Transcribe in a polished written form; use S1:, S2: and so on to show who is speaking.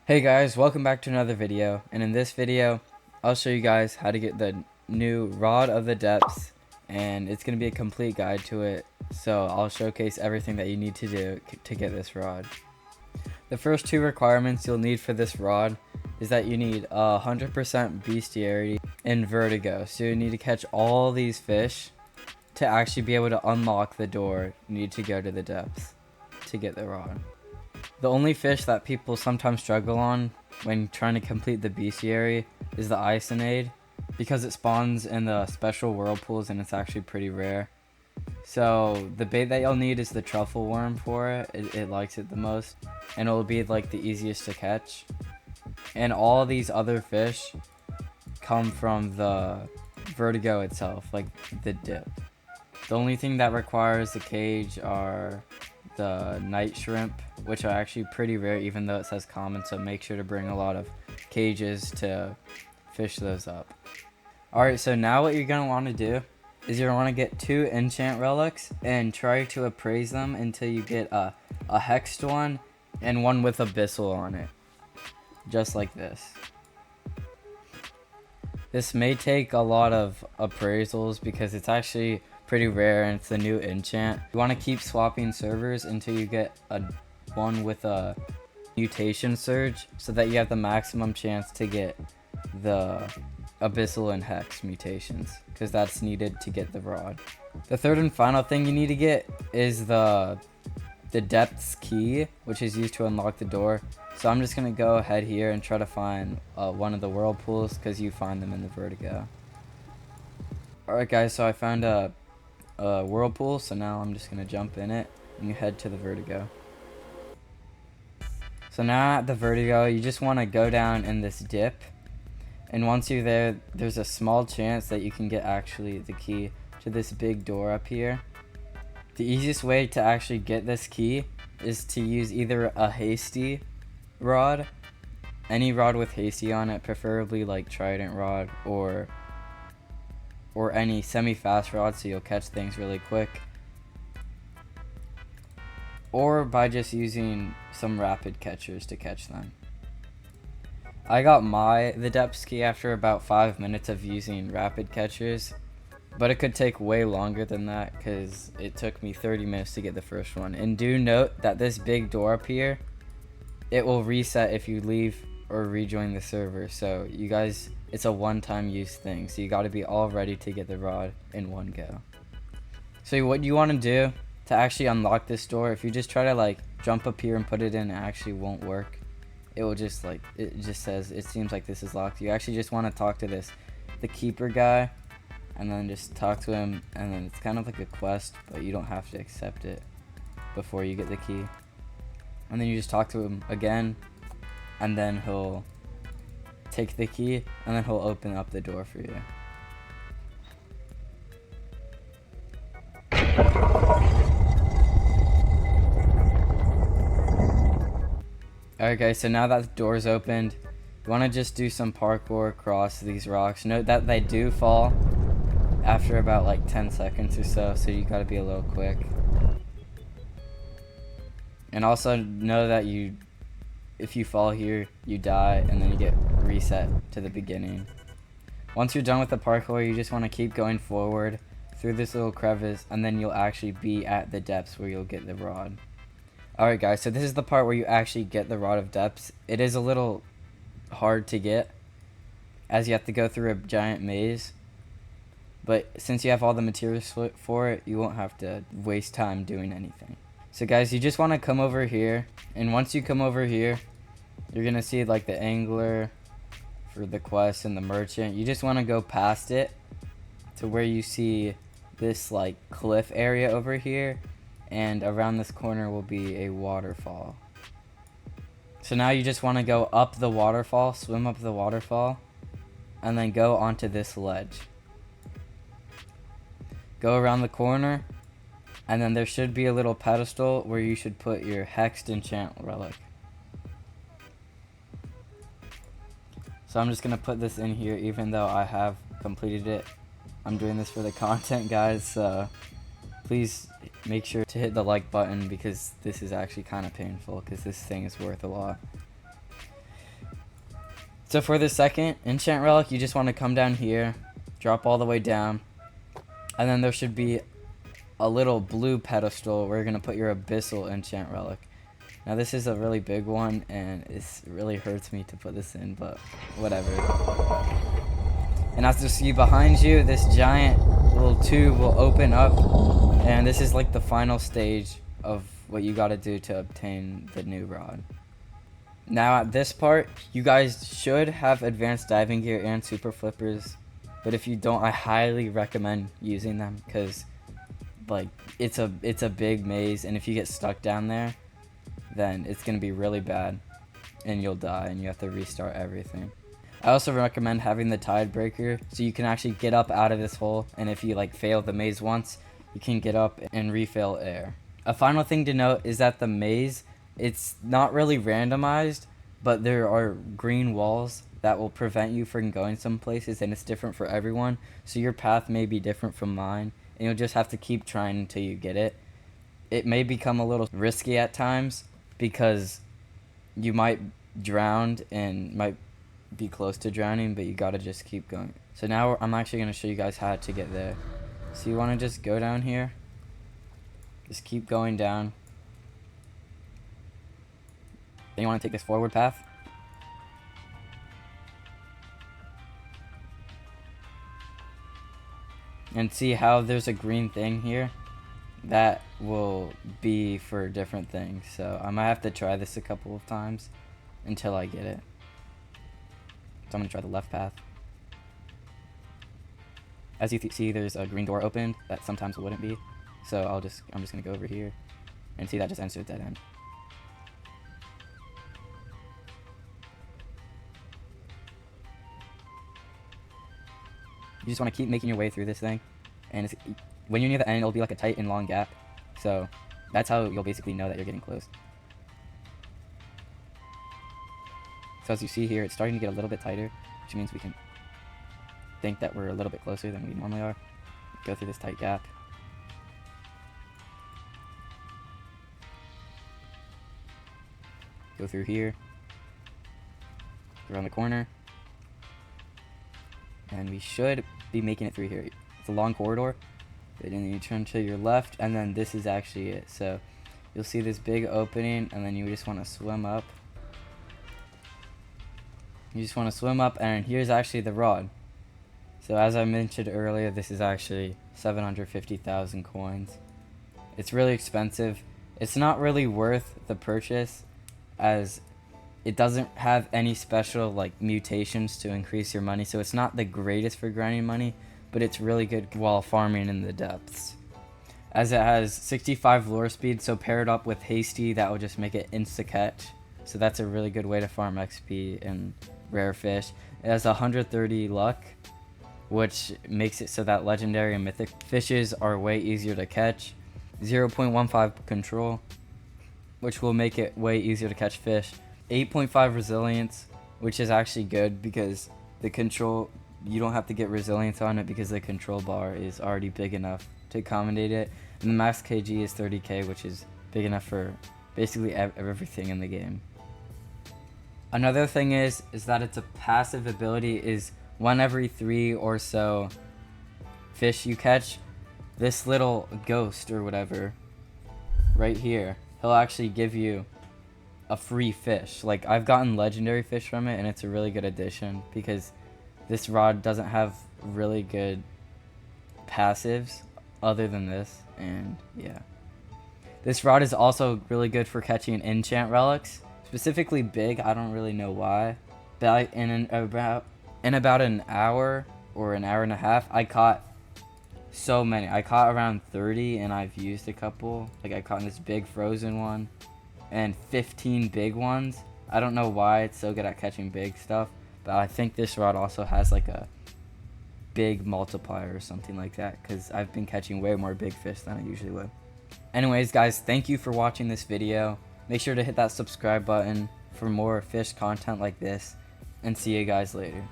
S1: Hey guys, welcome back to another video, and in this video I'll show you guys how to get the new Rod of the Depths, and it's going to be a complete guide to it, so I'll showcase everything that you need to do to get this rod. The first two requirements you'll need for this rod is that you need 100% bestiarity and vertigo, so you need to catch all these fish to actually be able to unlock the door. You need to go to the depths to get the rod. The only fish that people sometimes struggle on when trying to complete the bestiary is the Isonade, because it spawns in the special whirlpools and it's actually pretty rare. So the bait that you'll need is the truffle worm for it. It likes it the most, and it'll be like the easiest to catch. And all these other fish come from the vertigo itself, like the dip. The only thing that requires the cage are the night shrimp, which are actually pretty rare even though it says common, so make sure to bring a lot of cages to fish those up. Alright, so now what you're going to want to do is you're going to want to get 2 enchant relics and try to appraise them until you get a hexed one and one with abyssal on it, just like this. This may take a lot of appraisals because it's actually pretty rare and it's a new enchant. You want to keep swapping servers until you get one with a mutation surge, so that you have the maximum chance to get the abyssal and hex mutations, because that's needed to get the rod. The third and final thing you need to get is the depths key, which is used to unlock the door. So I'm just gonna go ahead here and try to find one of the whirlpools, because you find them in the vertigo. Alright guys, so I found a whirlpool, so now I'm just gonna jump in it and you head to the vertigo. So now at the vertigo, you just want to go down in this dip, and once you're there, there's a small chance that you can get actually the key to this big door up here. The easiest way to actually get this key is to use either a hasty rod, any rod with hasty on it, preferably like trident rod or any semi-fast rod, so you'll catch things really quick, or by just using some rapid catchers to catch them. I got the depths key after about 5 minutes of using rapid catchers, but it could take way longer than that because it took me 30 minutes to get the first one. And do note that this big door up here, it will reset if you leave or rejoin the server, so you guys, it's a one-time use thing, so you got to be all ready to get the rod in one go. So what you want to do to actually unlock this door, if you just try to like jump up here and put it in, it actually won't work. It will just like, it just says it seems like this is locked. You actually just want to talk to the keeper guy, and then just talk to him, and then it's kind of like a quest, but you don't have to accept it before you get the key. And then you just talk to him again, and then he'll take the key, and then he'll open up the door for you. Alright guys, so now that the door's opened, you want to just do some parkour across these rocks. Note that they do fall after about like 10 seconds or so you gotta be a little quick. And also know that if you fall here, you die, and then you get reset to the beginning. Once you're done with the parkour, you just want to keep going forward through this little crevice, and then you'll actually be at the depths where you'll get the rod. Alright guys, so this is the part where you actually get the Rod of Depths. It is a little hard to get, as you have to go through a giant maze, but since you have all the materials for it, you won't have to waste time doing anything. So guys, you just want to come over here, and once you come over here, you're going to see like the angler for the quest and the merchant. You just want to go past it to where you see this like cliff area over here, and around this corner will be a waterfall. So now you just want to go up the waterfall, swim up the waterfall, and then go onto this ledge. Go around the corner, and then there should be a little pedestal where you should put your hexed enchant relic. So I'm just going to put this in here even though I have completed it. I'm doing this for the content, guys, so please make sure to hit the like button, because this is actually kind of painful, because this thing is worth a lot. So for the second enchant relic, you just want to come down here, drop all the way down, and then there should be a little blue pedestal where you're going to put your abyssal enchant relic. Now this is a really big one, and it really hurts me to put this in, but whatever. And as you see behind you, this giant little tube will open up, and this is like the final stage of what you got to do to obtain the new rod. Now at this part, you guys should have advanced diving gear and super flippers, but if you don't, I highly recommend using them, because like it's a big maze, and if you get stuck down there, then it's gonna be really bad and you'll die and you have to restart everything. I also recommend having the tide breaker so you can actually get up out of this hole, and if you like fail the maze once, you can get up and refill air. A final thing to note is that the maze, it's not really randomized, but there are green walls that will prevent you from going some places, and it's different for everyone, so your path may be different from mine, and you'll just have to keep trying until you get it. It may become a little risky at times because you might drown and might be close to drowning, but you gotta just keep going. So now I'm actually gonna show you guys how to get there. So you wanna just go down here, just keep going down. Then you wanna take this forward path. And see how there's a green thing here? That will be for different things. So I might have to try this a couple of times until I get it. So I'm gonna try the left path. As you see, there's a green door opened that sometimes wouldn't be. So I'm just gonna go over here and see that just ends to a dead end. You just want to keep making your way through this thing, and when you're near the end, it'll be like a tight and long gap. So that's how you'll basically know that you're getting close. So as you see here, it's starting to get a little bit tighter, which means we can think that we're a little bit closer than we normally are. Go through this tight gap. Go through here. Around the corner. And we should be making it through here. It's a long corridor. And then you turn to your left, and then this is actually it. So you'll see this big opening, and then you just want to swim up. You just want to swim up, and here's actually the rod. So as I mentioned earlier, this is actually 750,000 coins. It's really expensive. It's not really worth the purchase, as it doesn't have any special like mutations to increase your money, so it's not the greatest for grinding money, but it's really good while farming in the depths. As it has 65 lure speed, so paired up with hasty, that will just make it insta catch. So that's a really good way to farm XP and rare fish. It has 130 luck, which makes it so that legendary and mythic fishes are way easier to catch. 0.15 control, which will make it way easier to catch fish. 8.5 resilience, which is actually good because the control, you don't have to get resilience on it because the control bar is already big enough to accommodate it. And the max kg is 30k, which is big enough for basically everything in the game. Another thing is that it's a passive ability. Is 1 every 3 or so fish you catch, this little ghost or whatever right here, he'll actually give you a free fish. Like, I've gotten legendary fish from it, and it's a really good addition because this rod doesn't have really good passives other than this. And yeah, this rod is also really good for catching enchant relics, specifically big. I don't really know why, but in about an hour or an hour and a half, I caught so many. I caught around 30, and I've used a couple. Like, I caught this big frozen one and 15 big ones. I don't know why it's so good at catching big stuff, but I think this rod also has like a big multiplier or something like that, because I've been catching way more big fish than I usually would. Anyways, guys, thank you for watching this video. Make sure to hit that subscribe button for more fish content like this, and see you guys later.